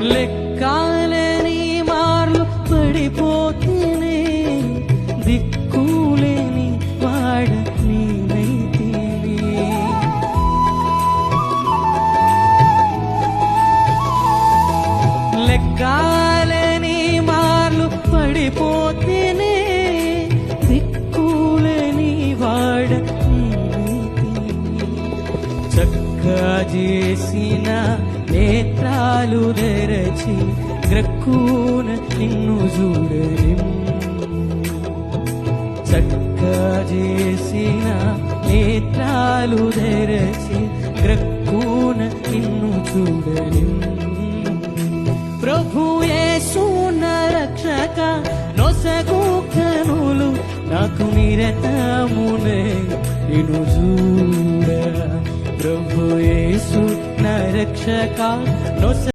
లెక్కాలని మార్లు పడిపోతేనే దిక్కులేని వాడ నేనైతేనే. లెక్కాలని మార్లు పడిపోతేనే దిక్కులేని వాడ నేనైతేనే. చక్కా చేసిన నేత్రాలు తెరచి గ్రక్కున నిన్ను చూడలేం. చక్కా చేసిన నేత్రాలు తెరచి గ్రక్కున నిన్ను చూడలేం. ప్రభు యేసు నా రక్షక నొసగు కనులు నాకు నిరతమునే నిన్ను చూడ. ప్రభు యేసు నా రక్షక నొస